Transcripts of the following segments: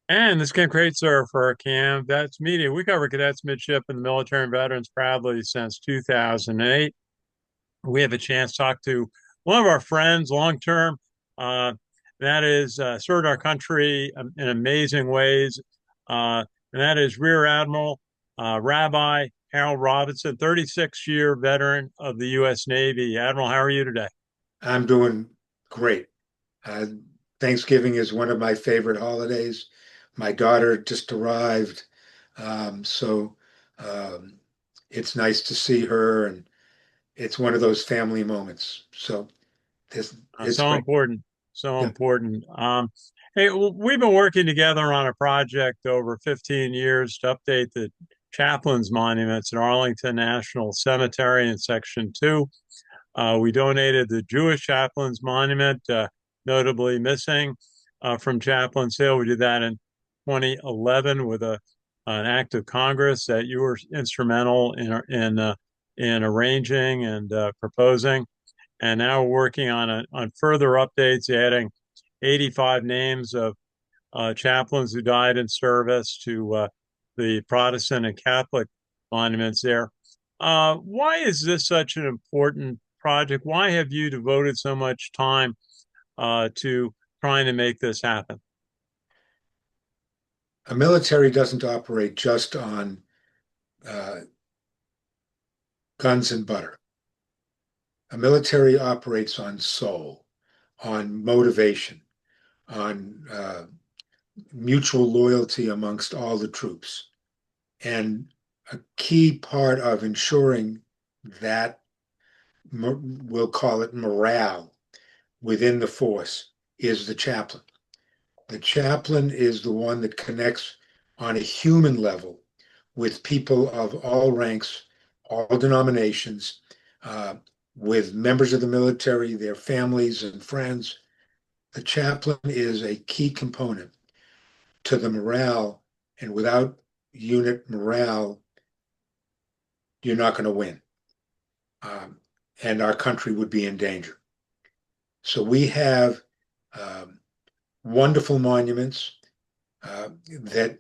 And this is Ken Kraetzer for CaMMVets Media. We cover cadets, midship, and the military and veterans proudly since 2008. We have a chance to talk to one of our friends long term. Uh, that is served our country in amazing ways. And that is Rear Admiral Rabbi Harold Robinson, 36-year veteran of the U.S. Navy. Admiral, how are you today? I'm doing great. Uh, Thanksgiving is one of my favorite holidays. My daughter just arrived, so um, it's nice to see her, and it's one of those family moments. So it's So great. important. So Yeah. important. Hey, we've been working together on a project over 15 years to update the Chaplains monuments in Arlington National Cemetery in Section 2. We donated the Jewish Chaplains Monument, notably missing from Chaplains Hill. We did that in 2011 with an act of Congress that you were instrumental in arranging and proposing. And now we're working on further updates, adding 85 names of chaplains who died in service to the Protestant and Catholic monuments there. Why is this such an important project? Why have you devoted so much time to trying to make this happen? A military doesn't operate just on uh, guns and butter. A military operates on soul, on motivation, on mutual loyalty amongst all the troops. And a key part of ensuring that, we'll call it morale within the force, is the chaplain. The chaplain is the one that connects on a human level with people of all ranks, all denominations, uh, with members of the military, their families and friends. The chaplain is a key component to the morale, and without unit morale, you're not going to win. Um, and our country would be in danger. So we have um, wonderful monuments that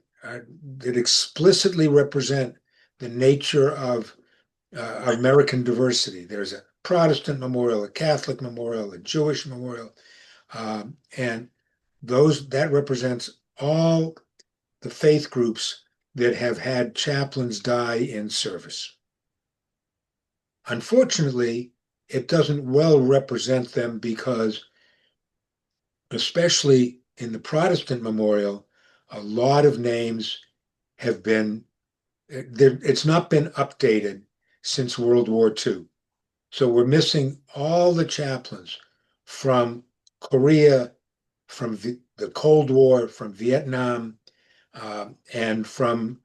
explicitly represent the nature of American diversity. There's a Protestant memorial, a Catholic memorial, a Jewish memorial, and those that represents all the faith groups that have had chaplains die in service. Unfortunately, it doesn't well represent them because, especially in the Protestant memorial, a lot of names have been, it's not been updated since World War II. So we're missing all the chaplains from Korea, from the Cold War, from Vietnam, and from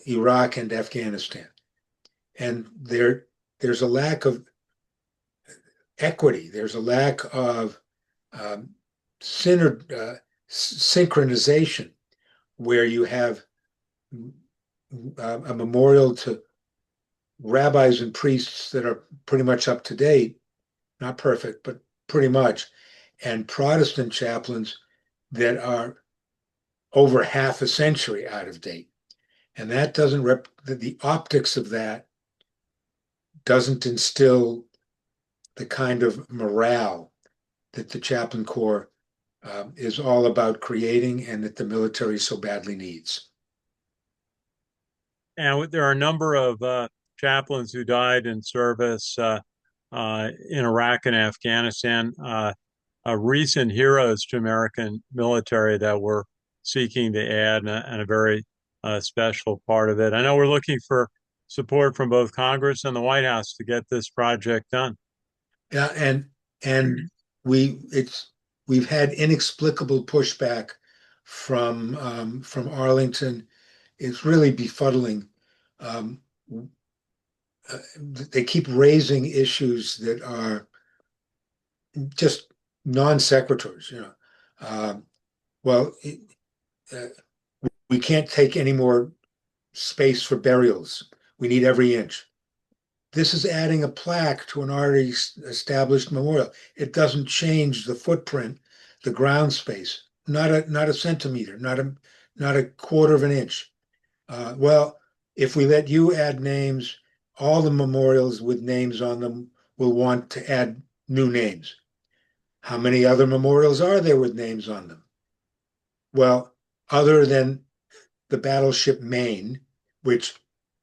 Iraq and Afghanistan. And there's a lack of equity. There's a lack of um, synchronization where you have a memorial to rabbis and priests that are pretty much up to date, not perfect, but pretty much, and Protestant chaplains that are over half a century out of date. And that doesn't the optics of that doesn't instill the kind of morale that the chaplain corps is all about creating and that the military so badly needs. And there are a number of chaplains who died in service in Iraq and Afghanistan, recent heroes to American military that we're seeking to add, and a very special part of it. I know we're looking for support from both Congress and the White House to get this project done. Yeah, and it's we've had inexplicable pushback from Arlington. It's really befuddling. Um, they keep raising issues that are just non sequiturs. Um, well, uh, we can't take any more space for burials. We need every inch. This is adding a plaque to an already established memorial. It doesn't change the footprint, the ground space, not a centimeter, not a quarter of an inch. Well, if we let you add names, all the memorials with names on them will want to add new names. How many other memorials are there with names on them? Well, other than the battleship Maine, which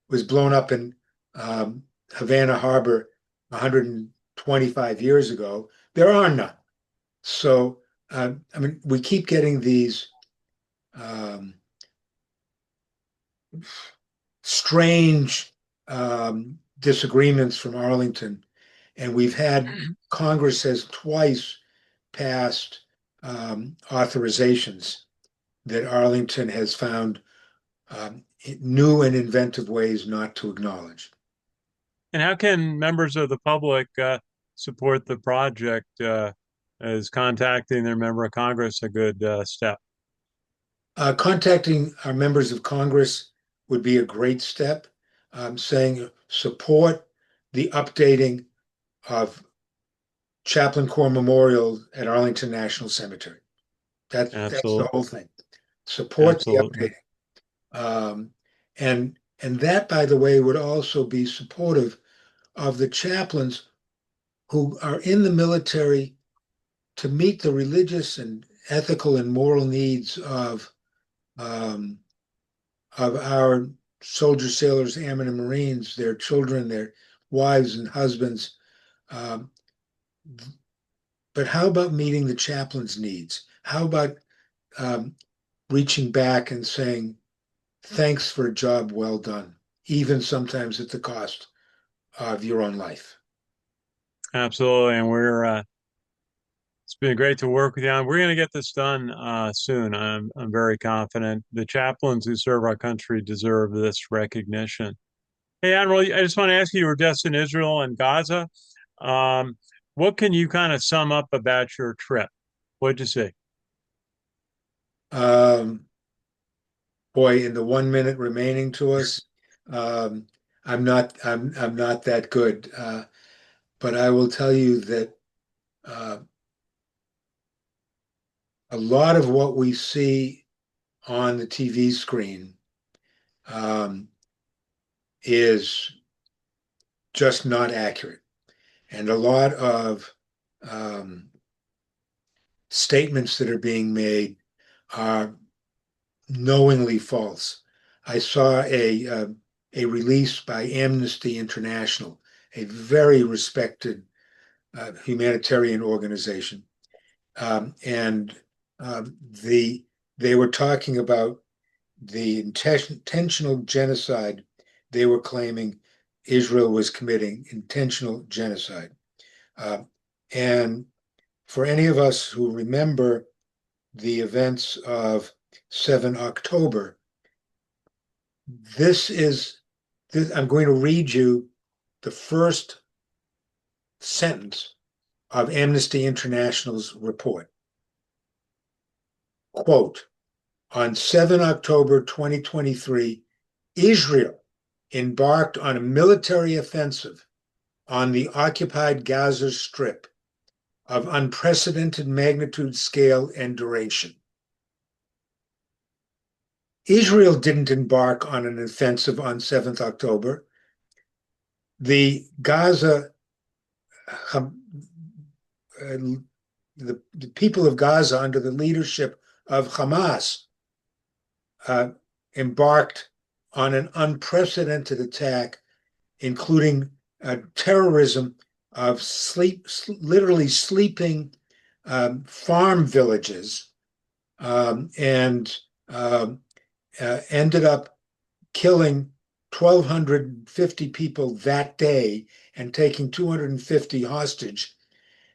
was blown up in Havana Harbor 125 years ago, there are none. So, I mean, we keep getting these um, strange disagreements from Arlington, and we've had Congress has twice passed authorizations that Arlington has found new and inventive ways not to acknowledge. And how can members of the public support the project? Is contacting their member of Congress a good step? Contacting our members of Congress would be a great step, saying support the updating of Chaplain Corps Memorial at Arlington National Cemetery. That's the Absolutely. whole thing. Support the Absolutely. updating. Um, and that, by the way, would also be supportive of the chaplains who are in the military to meet the religious and ethical and moral needs um, of our soldiers, sailors, airmen, and Marines, their children, their wives and husbands. Um, but how about meeting the chaplain's needs? How about um, reaching back and saying, thanks for a job well done, even sometimes at the cost of your own life? Absolutely. And it's been great to work with you on. We're going to get this done soon. I'm very confident. The chaplains who serve our country deserve this recognition. Hey, Admiral, I just want to ask you, you were just in Israel and Gaza. Um, what can you kind of sum up about your trip? What'd you see? Um, Boy, in the 1 minute remaining to us, um, I'm not that good. But I will tell you that uh, a lot of what we see on the TV screen um, is just not accurate. And a lot of um, statements that are being made are knowingly false. I saw a release by Amnesty International, a very respected humanitarian organization, and the they were talking about the intentional genocide. They were claiming Israel was committing intentional genocide. Uh, and for any of us who remember the events of 7 October, this is, I'm going to read you the first sentence of Amnesty International's report. Quote, on 7 October 2023, Israel embarked on a military offensive on the occupied Gaza Strip of unprecedented magnitude, scale, and duration. Israel didn't embark on an offensive on 7th October. The Gaza, the people of Gaza, under the leadership of Hamas, uh, embarked on an unprecedented attack, including terrorism of literally sleeping farm villages, and ended up killing 1,250 people that day and taking 250 hostage,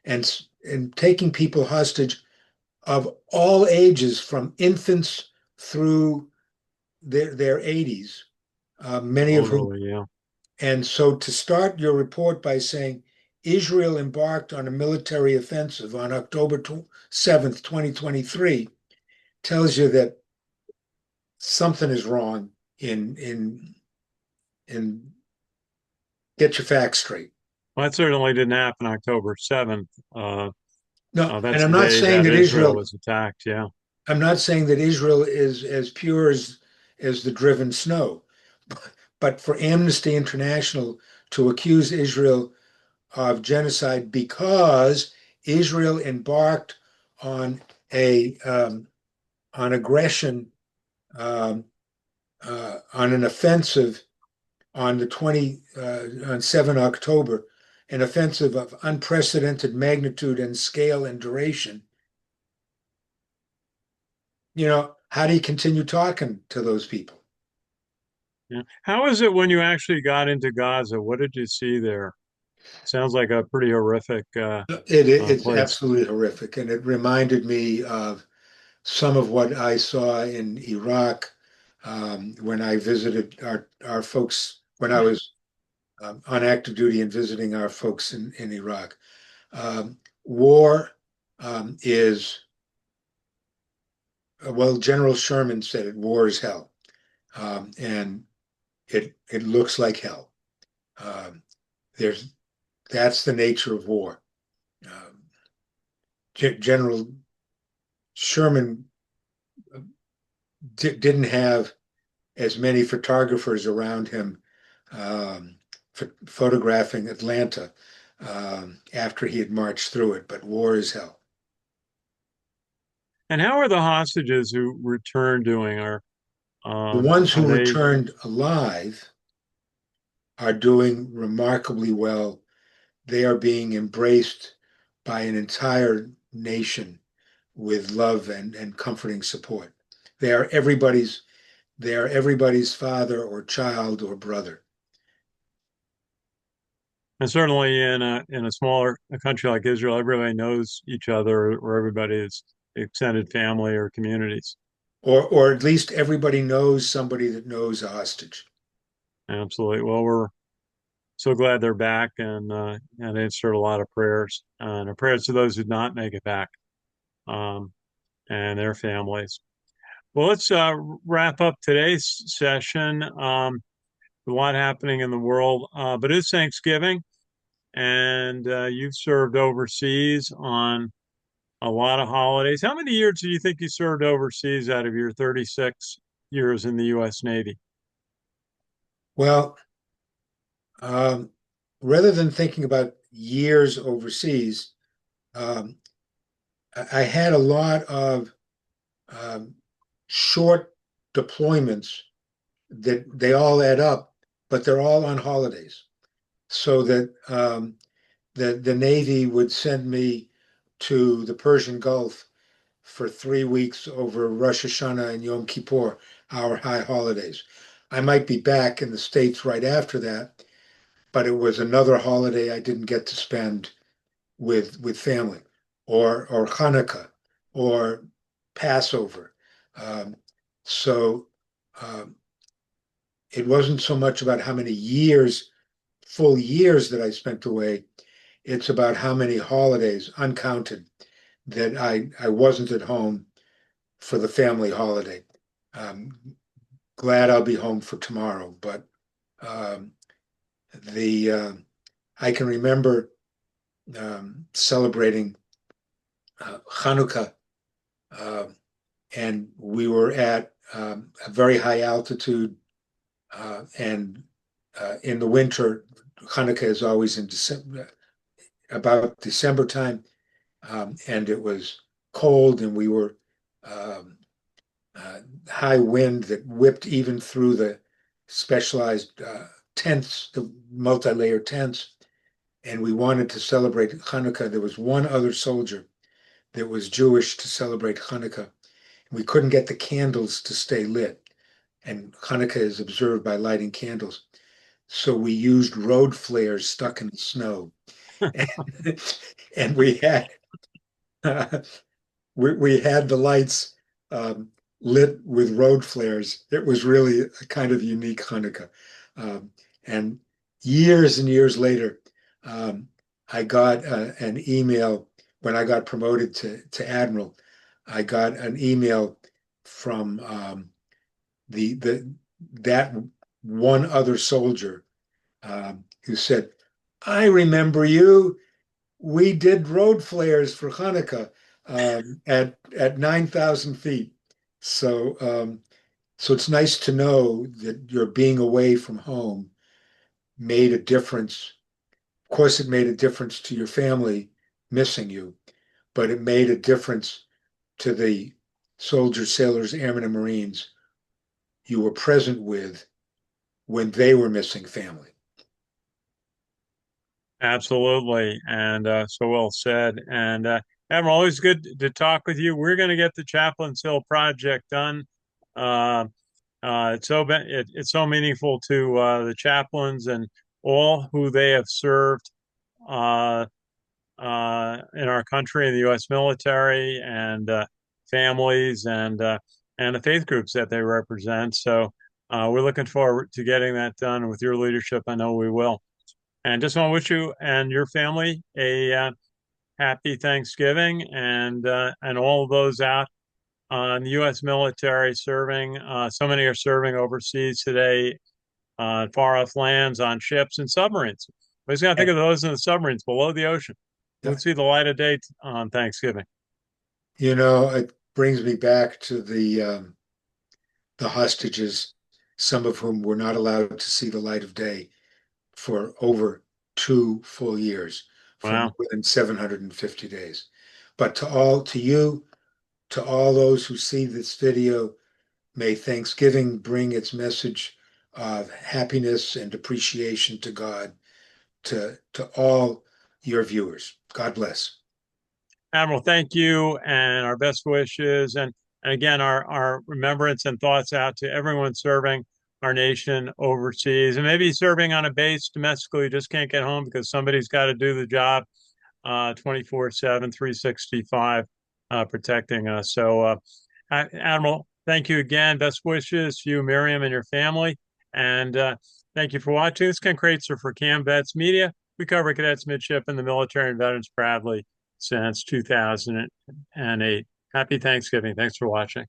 and taking people hostage of all ages, from infants through their 80s, many of whom. Totally, yeah. And so to start your report by saying Israel embarked on a military offensive on October 7th, 2023, tells you that something is wrong in get your facts straight. Well, that certainly didn't happen October 7th. No, and That's I'm the not day saying that that Israel Israel, was attacked. Yeah. I'm not saying that Israel is as pure as the driven snow, but for Amnesty International to accuse Israel of genocide because Israel embarked on a on aggression, um, on an offensive on the 20 on 7 October, an offensive of unprecedented magnitude and scale and duration. How do you continue talking to those people? Yeah. How is it when you actually got into Gaza? What did you see there? Sounds like a pretty horrific It's place. absolutely horrific, and it reminded me of some of what I saw in Iraq, when I visited our folks when I was on active duty and visiting our folks in Iraq. War is well, General Sherman said it: war is hell, and it looks like hell. Um, there's That's the nature of war. Um, General Sherman didn't have as many photographers around him, um, photographing Atlanta, after he had marched through it. But war is hell. And how are the hostages who returned doing? The ones Are who they? returned alive are doing remarkably well. They are being embraced by an entire nation with love and comforting support. They are everybody's they are everybody's father or child or brother. And certainly in a smaller a country like Israel, everybody knows each other, or everybody is extended family or communities. Or at least everybody knows somebody that knows a hostage. Absolutely. Well, we're so glad they're back, and answered a lot of prayers, and our prayers to those who did not make it back, um, and their families. Well, let's wrap up today's session. A lot happening in the world, but it's Thanksgiving, and you've served overseas on a lot of holidays. How many years do you think you served overseas out of your 36 years in the U.S. Navy? Well, um, rather than thinking about years overseas, um, I had a lot of um, short deployments that they all add up, but they're all on holidays. So that the Navy would send me to the Persian Gulf for 3 weeks over Rosh Hashanah and Yom Kippur, our high holidays. I might be back in the States right after that, but it was another holiday I didn't get to spend with family, or Hanukkah, or Passover. Um, so um, it wasn't so much about how many years, full years that I spent away. It's about how many holidays, uncounted, that I wasn't at home for the family holiday. Um, Glad I'll be home for tomorrow, but um, the I can remember celebrating Hanukkah, uh, and we were at a very high altitude, and in the winter, Hanukkah is always in December, about December time, and it was cold, and we were um, high wind that whipped even through the specialized tents, the multi-layered tents, and we wanted to celebrate Hanukkah. There was one other soldier that was Jewish to celebrate Hanukkah. We couldn't get the candles to stay lit, and Hanukkah is observed by lighting candles. So we used road flares stuck in the snow, and, and uh, we had the lights um, lit with road flares. It was really a kind of unique Hanukkah. Um, and years and years later, um, I got an email when I got promoted to admiral. I got an email from the that one other soldier, who said, "I remember you. We did road flares for Hanukkah. at 9,000 feet. So so it's nice to know that your being away from home made a difference. Of course, it made a difference to your family missing you, but it made a difference to the soldiers, sailors, airmen, and Marines you were present with when they were missing family. Absolutely. And so well said. And Admiral, always good to talk with you. We're going to get the Chaplains Hill project done. Uh, it's so meaningful to the chaplains and all who they have served uh, in our country, in the U.S. military, and families, and the faith groups that they represent. So we're looking forward to getting that done with your leadership. I know we will. And just want to wish you and your family a happy Thanksgiving, and all of those out in the U.S. military serving. So many are serving overseas today, far off lands, on ships and submarines. We just got to think of those in the submarines below the ocean. Won't see the light of day on Thanksgiving. It brings me back to the hostages, some of whom were not allowed to see the light of day for over 2 full years, for more Wow. than 750 days. But to you, to all those who see this video, may Thanksgiving bring its message of happiness and appreciation to God to all your viewers. God bless. Admiral, thank you, and our best wishes, and again, our remembrance and thoughts out to everyone serving our nation overseas, and maybe serving on a base domestically, just can't get home because somebody's got to do the job 24/7, 365, protecting us. So, Admiral, thank you again. Best wishes to you, Miriam, and your family. And thank you for watching. This is Ken Kraetzer for CaMMVets Media. We cover cadets, midship, and the military and veterans proudly since 2008. Happy Thanksgiving. Thanks for watching.